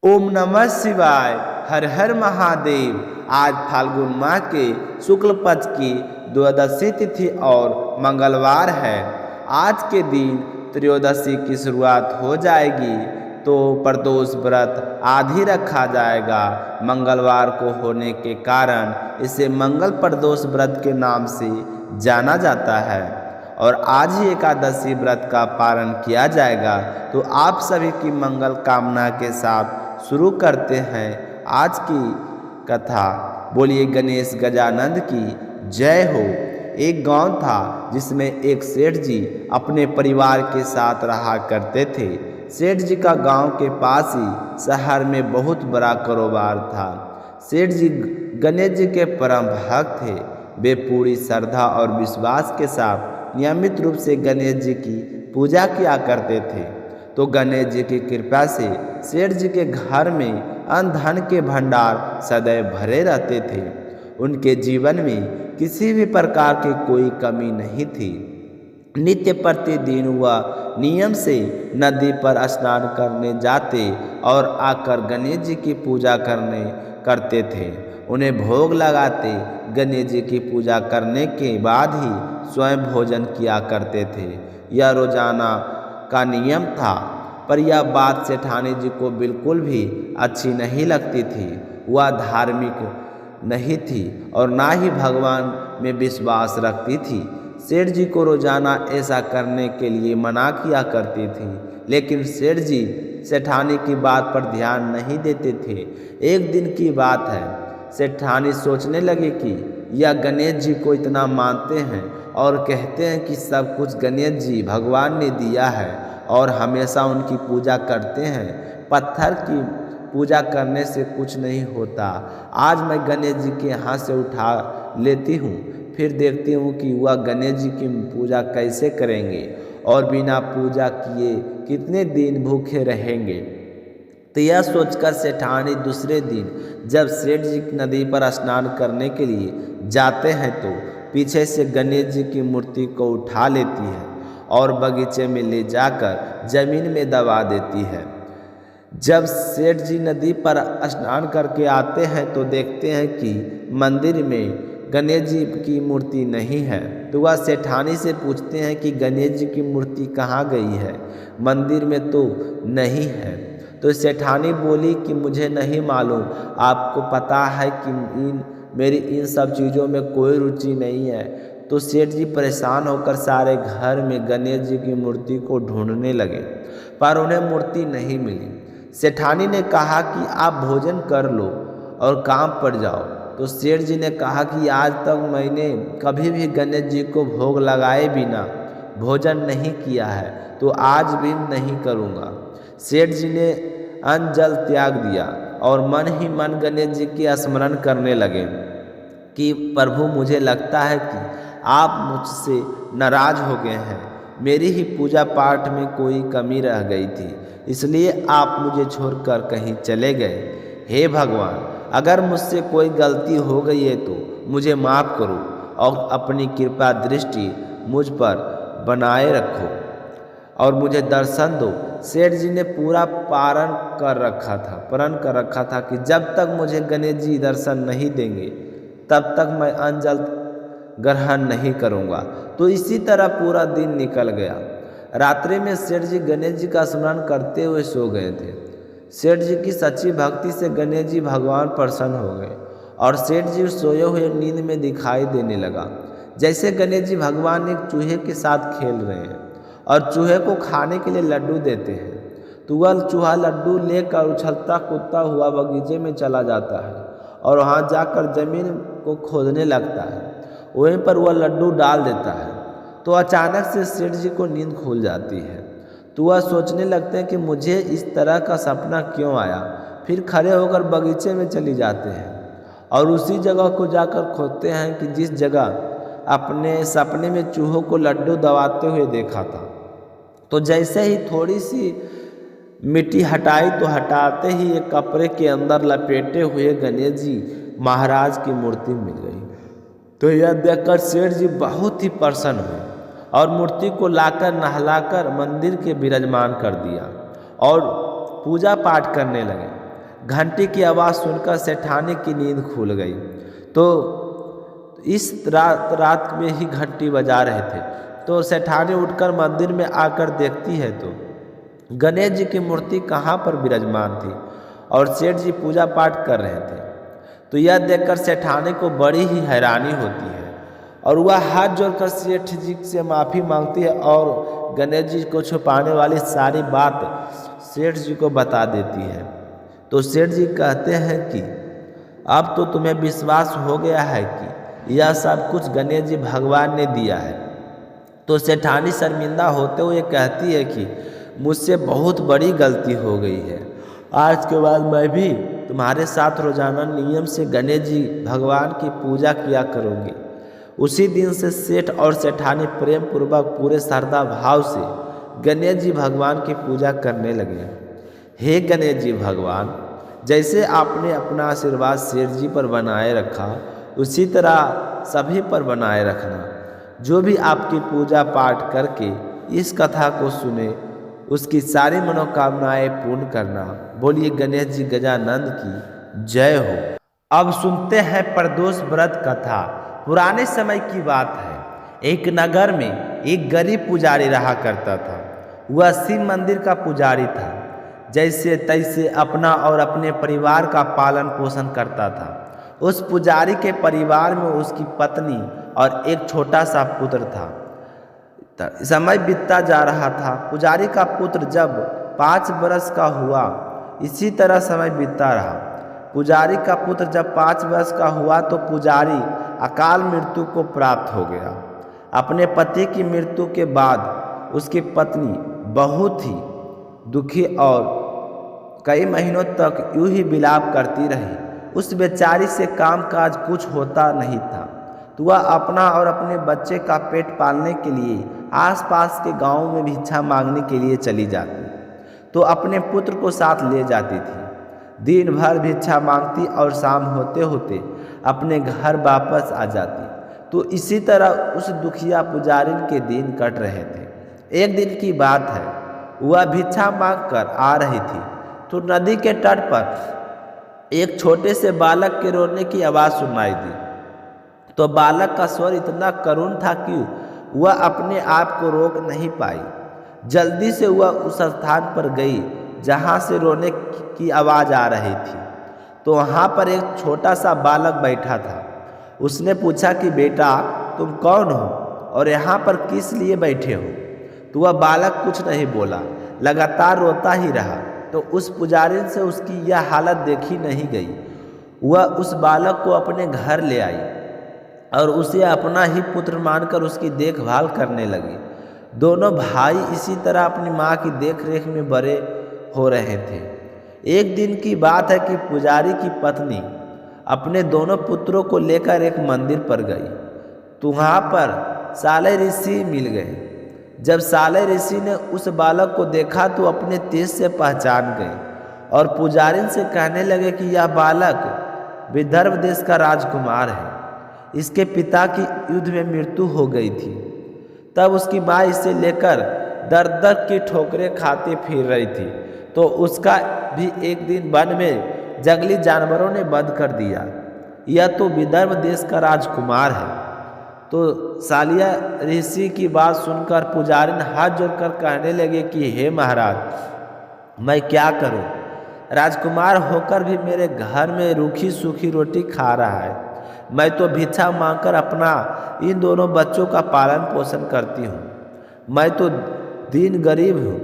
ओम नमः शिवाय। हर हर महादेव। आज फाल्गुन माह के शुक्ल पक्ष की द्वादशी तिथि और मंगलवार है। आज के दिन त्रयोदशी की शुरुआत हो जाएगी तो प्रदोष व्रत आदि रखा जाएगा। मंगलवार को होने के कारण इसे मंगल प्रदोष व्रत के नाम से जाना जाता है और आज ही एकादशी व्रत का पारण किया जाएगा। तो आप सभी की मंगल कामना के साथ शुरू करते हैं आज की कथा। बोलिए गणेश गजानंद की जय हो। एक गांव था जिसमें एक सेठ जी अपने परिवार के साथ रहा करते थे। सेठ जी का गांव के पास ही शहर में बहुत बड़ा कारोबार था। सेठ जी गणेश जी के परम भक्त थे। वे पूरी श्रद्धा और विश्वास के साथ नियमित रूप से गणेश जी की पूजा किया करते थे। तो गणेश जी की कृपा से सेठ जी के घर में अन्न धन के भंडार सदैव भरे रहते थे। उनके जीवन में किसी भी प्रकार की कोई कमी नहीं थी। नित्य प्रतिदिन वह नियम से नदी पर स्नान करने जाते और आकर गणेश जी की पूजा करते थे। उन्हें भोग लगाते। गणेश जी की पूजा करने के बाद ही स्वयं भोजन किया करते थे। यह रोजाना का नियम था। पर यह बात सेठानी जी को बिल्कुल भी अच्छी नहीं लगती थी। वह धार्मिक नहीं थी और ना ही भगवान में विश्वास रखती थी। सेठ जी को रोजाना ऐसा करने के लिए मना किया करती थी, लेकिन सेठ जी सेठानी की बात पर ध्यान नहीं देते थे। एक दिन की बात है, सेठानी सोचने लगे कि यह गणेश जी को इतना मानते हैं और कहते हैं कि सब कुछ गणेश जी भगवान ने दिया है और हमेशा उनकी पूजा करते हैं। पत्थर की पूजा करने से कुछ नहीं होता। आज मैं गणेश जी के यहाँ से उठा लेती हूँ, फिर देखती हूँ कि वह गणेश जी की पूजा कैसे करेंगे और बिना पूजा किए कितने दिन भूखे रहेंगे। तो यह सोचकर सेठानी दूसरे दिन जब सेठ जी नदी पर स्नान करने के लिए जाते हैं तो पीछे से गणेश जी की मूर्ति को उठा लेती है और बगीचे में ले जाकर जमीन में दबा देती है। जब सेठ जी नदी पर स्नान करके आते हैं तो देखते हैं कि मंदिर में गणेश जी की मूर्ति नहीं है। तो वह सेठानी से पूछते हैं कि गणेश जी की मूर्ति कहाँ गई है, मंदिर में तो नहीं है। तो सेठानी बोली कि मुझे नहीं मालूम, आपको पता है कि मेरी इन सब चीज़ों में कोई रुचि नहीं है। तो सेठ जी परेशान होकर सारे घर में गणेश जी की मूर्ति को ढूंढने लगे, पर उन्हें मूर्ति नहीं मिली। सेठानी ने कहा कि आप भोजन कर लो और काम पर जाओ। तो सेठ जी ने कहा कि आज तक मैंने कभी भी गणेश जी को भोग लगाए बिना भोजन नहीं किया है, तो आज भी नहीं करूँगा। सेठ जी ने अन्न जल त्याग दिया और मन ही मन गणेश जी की स्मरण करने लगे कि प्रभु, मुझे लगता है कि आप मुझसे नाराज हो गए हैं। मेरी ही पूजा पाठ में कोई कमी रह गई थी, इसलिए आप मुझे छोड़कर कहीं चले गए। हे भगवान, अगर मुझसे कोई गलती हो गई है तो मुझे माफ़ करो और अपनी कृपा दृष्टि मुझ पर बनाए रखो और मुझे दर्शन दो। सेठ जी ने पूरा प्रण कर रखा था कि जब तक मुझे गणेश जी दर्शन नहीं देंगे तब तक मैं अन्न जल ग्रहण नहीं करूँगा। तो इसी तरह पूरा दिन निकल गया। रात्रि में सेठ जी गणेश जी का स्मरण करते हुए सो गए थे। सेठ जी की सच्ची भक्ति से गणेश जी भगवान प्रसन्न हो गए और सेठ जी सोए हुए नींद में दिखाई देने लगा जैसे गणेश जी भगवान एक चूहे के साथ खेल रहे हैं और चूहे को खाने के लिए लड्डू देते हैं। तो वह चूहा लड्डू लेकर उछलता कूदता हुआ बगीचे में चला जाता है और वहाँ जाकर जमीन को खोदने लगता है। वहीं पर वह लड्डू डाल देता है। तो अचानक से सेठ जी को नींद खुल जाती है। तो वह सोचने लगते हैं कि मुझे इस तरह का सपना क्यों आया। फिर खड़े होकर बगीचे में चली जाते हैं और उसी जगह को जाकर खोदते हैं कि जिस जगह अपने सपने में चूहों को लड्डू दबाते हुए देखा था। तो जैसे ही थोड़ी सी मिट्टी हटाई तो हटाते ही एक कपड़े के अंदर लपेटे हुए गणेश जी महाराज की मूर्ति मिल गई। तो यह देखकर सेठ जी बहुत ही प्रसन्न हुए और मूर्ति को लाकर नहलाकर मंदिर के विराजमान कर दिया और पूजा पाठ करने लगे। घंटी की आवाज़ सुनकर सेठानी की नींद खुल गई। तो इस रात में ही घंटी बजा रहे थे। तो सेठानी उठकर मंदिर में आकर देखती है तो गणेश जी की मूर्ति कहाँ पर विराजमान थी और सेठ जी पूजा पाठ कर रहे थे। तो यह देखकर सेठानी को बड़ी ही हैरानी होती है और वह हाथ जोड़कर सेठ जी से माफ़ी मांगती है और गणेश जी को छुपाने वाली सारी बात सेठ जी को बता देती है। तो सेठ जी कहते हैं कि अब तो तुम्हें विश्वास हो गया है कि यह सब कुछ गणेश जी भगवान ने दिया है। तो सेठानी शर्मिंदा होते हुए कहती है कि मुझसे बहुत बड़ी गलती हो गई है। आज के बाद मैं भी तुम्हारे साथ रोजाना नियम से गणेश जी भगवान की पूजा किया करूँगी। उसी दिन से सेठ और सेठानी प्रेम पूर्वक पूरे श्रद्धा भाव से गणेश जी भगवान की पूजा करने लगे। हे गणेश जी भगवान, जैसे आपने अपना आशीर्वाद सेठ जी पर बनाए रखा उसी तरह सभी पर बनाए रखना। जो भी आपकी पूजा पाठ करके इस कथा को सुने उसकी सारी मनोकामनाएं पूर्ण करना। बोलिए गणेश जी गजानंद की जय हो। अब सुनते हैं प्रदोष व्रत कथा। पुराने समय की बात है, एक नगर में एक गरीब पुजारी रहा करता था। वह शिव मंदिर का पुजारी था। जैसे तैसे अपना और अपने परिवार का पालन पोषण करता था। उस पुजारी के परिवार में उसकी पत्नी और एक छोटा सा पुत्र था। समय बीतता जा रहा था। पुजारी का पुत्र जब 5 वर्ष का हुआ, इसी तरह समय बीतता रहा। पुजारी का पुत्र जब 5 वर्ष का हुआ तो पुजारी अकाल मृत्यु को प्राप्त हो गया। अपने पति की मृत्यु के बाद उसकी पत्नी बहुत ही दुखी और कई महीनों तक यूं ही विलाप करती रही। उस बेचारी से कामकाज कुछ होता नहीं था। तो वह अपना और अपने बच्चे का पेट पालने के लिए आसपास के गांवों में भिक्षा मांगने के लिए चली जाती। तो अपने पुत्र को साथ ले जाती थी। दिन भर भिक्षा मांगती और शाम होते होते अपने घर वापस आ जाती। तो इसी तरह उस दुखिया पुजारी के दिन कट रहे थे। एक दिन की बात है, वह भिक्षा मांग कर आ रही थी तो नदी के तट पर एक छोटे से बालक के रोने की आवाज़ सुनाई दी। तो बालक का स्वर इतना करुण था कि वह अपने आप को रोक नहीं पाई। जल्दी से वह उस स्थान पर गई जहाँ से रोने की आवाज़ आ रही थी। तो वहाँ पर एक छोटा सा बालक बैठा था। उसने पूछा कि बेटा तुम कौन हो और यहाँ पर किस लिए बैठे हो। तो वह बालक कुछ नहीं बोला, लगातार रोता ही रहा। तो उस पुजारी से उसकी यह हालत देखी नहीं गई। वह उस बालक को अपने घर ले आई और उसे अपना ही पुत्र मानकर उसकी देखभाल करने लगी। दोनों भाई इसी तरह अपनी माँ की देखरेख में बड़े हो रहे थे। एक दिन की बात है कि पुजारी की पत्नी अपने दोनों पुत्रों को लेकर एक मंदिर पर गई। तो वहाँ पर साले ऋषि मिल गए। जब साले ऋषि ने उस बालक को देखा तो अपने तेज से पहचान गए और पुजारी से कहने लगे कि यह बालक विदर्भ देश का राजकुमार है। इसके पिता की युद्ध में मृत्यु हो गई थी। तब उसकी माँ इसे लेकर दर दर की ठोकरें खाती फिर रही थी। तो उसका भी एक दिन वन में जंगली जानवरों ने बंद कर दिया। यह तो विदर्भ देश का राजकुमार है। तो सालिया ऋषि की बात सुनकर पुजारी हाथ जोड़कर कहने लगे कि हे महाराज, मैं क्या करूं? राजकुमार होकर भी मेरे घर में रूखी सूखी रोटी खा रहा है। मैं तो भिक्षा मांगकर अपना इन दोनों बच्चों का पालन पोषण करती हूँ। मैं तो दीन गरीब हूँ।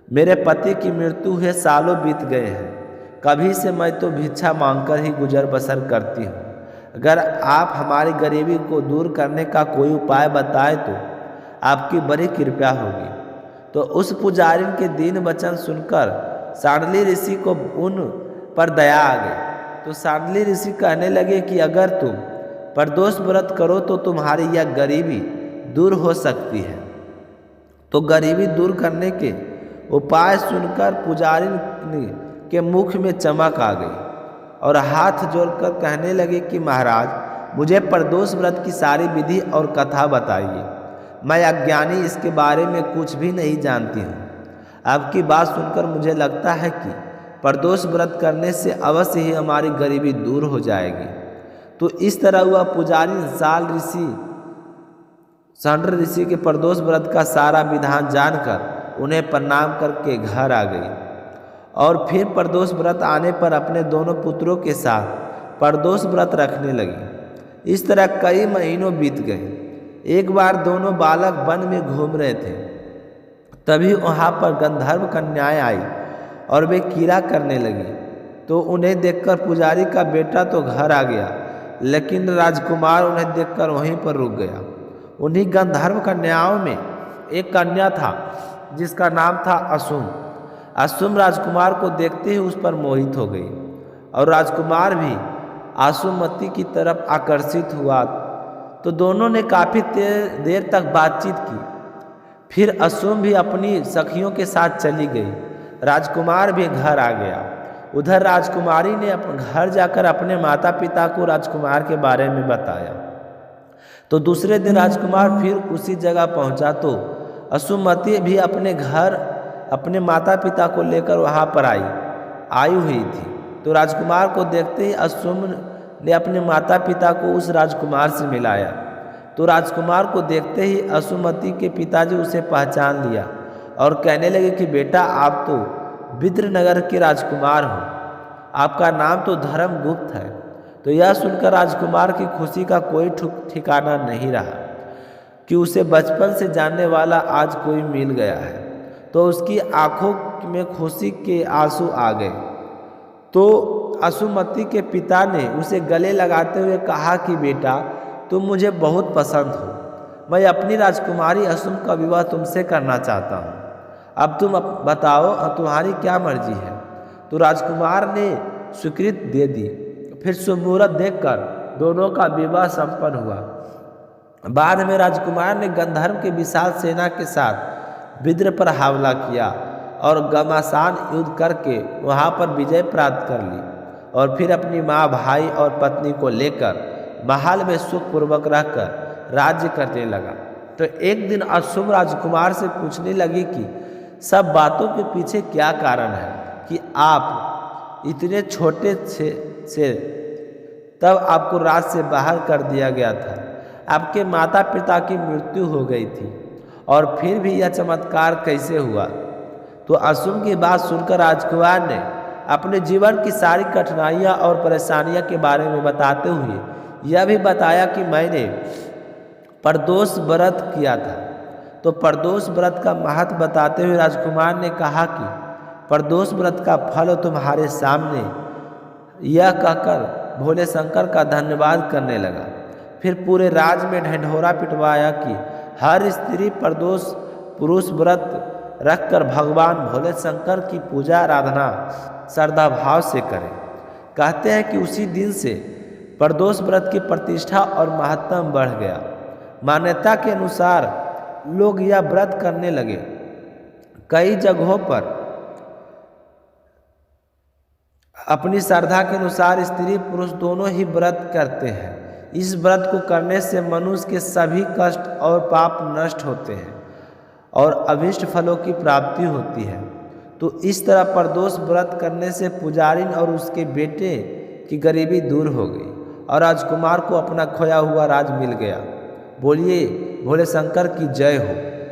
मेरे पति की मृत्यु हुए सालों बीत गए हैं। कभी से मैं तो भिक्षा मांगकर ही गुजर बसर करती हूँ। अगर आप हमारी गरीबी को दूर करने का कोई उपाय बताएं तो आपकी बड़ी कृपा होगी। तो उस पुजारी के दीन वचन सुनकर सांडली ऋषि को उन पर दया आ गई। तो सांडली ऋषि कहने लगे कि अगर तुम प्रदोष व्रत करो तो तुम्हारी यह गरीबी दूर हो सकती है। तो गरीबी दूर करने के उपाय सुनकर पुजारी के मुख में चमक आ गई और हाथ जोड़कर कहने लगे कि महाराज, मुझे प्रदोष व्रत की सारी विधि और कथा बताइए। मैं अज्ञानी इसके बारे में कुछ भी नहीं जानती हूँ। आपकी बात सुनकर मुझे लगता है कि प्रदोष व्रत करने से अवश्य ही हमारी गरीबी दूर हो जाएगी। तो इस तरह हुआ पुजारी सांड ऋषि के प्रदोष व्रत का सारा विधान जानकर उन्हें प्रणाम करके घर आ गई और फिर प्रदोष व्रत आने पर अपने दोनों पुत्रों के साथ प्रदोष व्रत रखने लगी। इस तरह कई महीनों बीत गए। एक बार दोनों बालक वन में घूम रहे थे, तभी वहाँ पर गंधर्व कन्याएं आई और वे कीड़ा करने लगी। तो उन्हें देखकर पुजारी का बेटा तो घर आ गया, लेकिन राजकुमार उन्हें देखकर वहीं पर रुक गया। उन्हीं गंधर्व कन्याओं में एक कन्या था जिसका नाम था असुम। असुम राजकुमार को देखते ही उस पर मोहित हो गई और राजकुमार भी आसुमती की तरफ आकर्षित हुआ। तो दोनों ने काफ़ी देर तक बातचीत की। फिर असुम भी अपनी सखियों के साथ चली गई। राजकुमार भी घर आ गया। उधर राजकुमारी ने घर जाकर अपने माता पिता को राजकुमार के बारे में बताया। तो दूसरे दिन राजकुमार फिर उसी जगह पहुंचा तो असुमती भी अपने घर अपने माता पिता को लेकर वहां पर आई हुई थी। तो राजकुमार को देखते ही असुम ने अपने माता पिता को उस राजकुमार से मिलाया। तो राजकुमार को देखते ही असुमती के पिताजी उसे पहचान लिया और कहने लगे कि बेटा, आप तो विद्रनगर के राजकुमार हो, आपका नाम तो धर्मगुप्त है। तो यह सुनकर राजकुमार की खुशी का कोई ठिकाना नहीं रहा कि उसे बचपन से जानने वाला आज कोई मिल गया है। तो उसकी आंखों में खुशी के आंसू आ गए। तो असुमती के पिता ने उसे गले लगाते हुए कहा कि बेटा, तुम मुझे बहुत पसंद हो। मैं अपनी राजकुमारी असुम का विवाह तुमसे करना चाहता हूँ। अब तुम बताओ तुम्हारी क्या मर्जी है। तो राजकुमार ने स्वीकृति दे दी। फिर सुमुहूर्त देखकर दोनों का विवाह संपन्न हुआ। बाद में राजकुमार ने गंधर्व के विशाल सेना के साथ विद्र पर हमला किया और घमासान युद्ध करके वहाँ पर विजय प्राप्त कर ली और फिर अपनी माँ, भाई और पत्नी को लेकर महल में सुखपूर्वक रहकर राज्य करने लगा। तो एक दिन असुम राजकुमार से पूछने लगी कि सब बातों के पीछे क्या कारण है कि आप इतने छोटे से तब आपको राज से बाहर कर दिया गया था। आपके माता पिता की मृत्यु हो गई थी और फिर भी यह चमत्कार कैसे हुआ। तो असुम की बात सुनकर राजकुमार ने अपने जीवन की सारी कठिनाइयाँ और परेशानियाँ के बारे में बताते हुए यह भी बताया कि मैंने प्रदोष व्रत किया था। तो प्रदोष व्रत का महत्व बताते हुए राजकुमार ने कहा कि प्रदोष व्रत का फल तुम्हारे सामने, यह कहकर भोले शंकर का धन्यवाद करने लगा। फिर पूरे राज्य में ढिंढोरा पिटवाया कि हर स्त्री प्रदोष पुरुष व्रत रखकर भगवान भोले शंकर की पूजा आराधना श्रद्धा भाव से करें। कहते हैं कि उसी दिन से प्रदोष व्रत की प्रतिष्ठा और महत्व बढ़ गया। मान्यता के अनुसार लोग यह व्रत करने लगे। कई जगहों पर अपनी श्रद्धा के अनुसार स्त्री पुरुष दोनों ही व्रत करते हैं। इस व्रत को करने से मनुष्य के सभी कष्ट और पाप नष्ट होते हैं और अभीष्ट फलों की प्राप्ति होती है। तो इस तरह प्रदोष व्रत करने से पुजारी और उसके बेटे की गरीबी दूर हो गई और राजकुमार को अपना खोया हुआ राज मिल गया। बोलिए भोले शंकर की जय हो।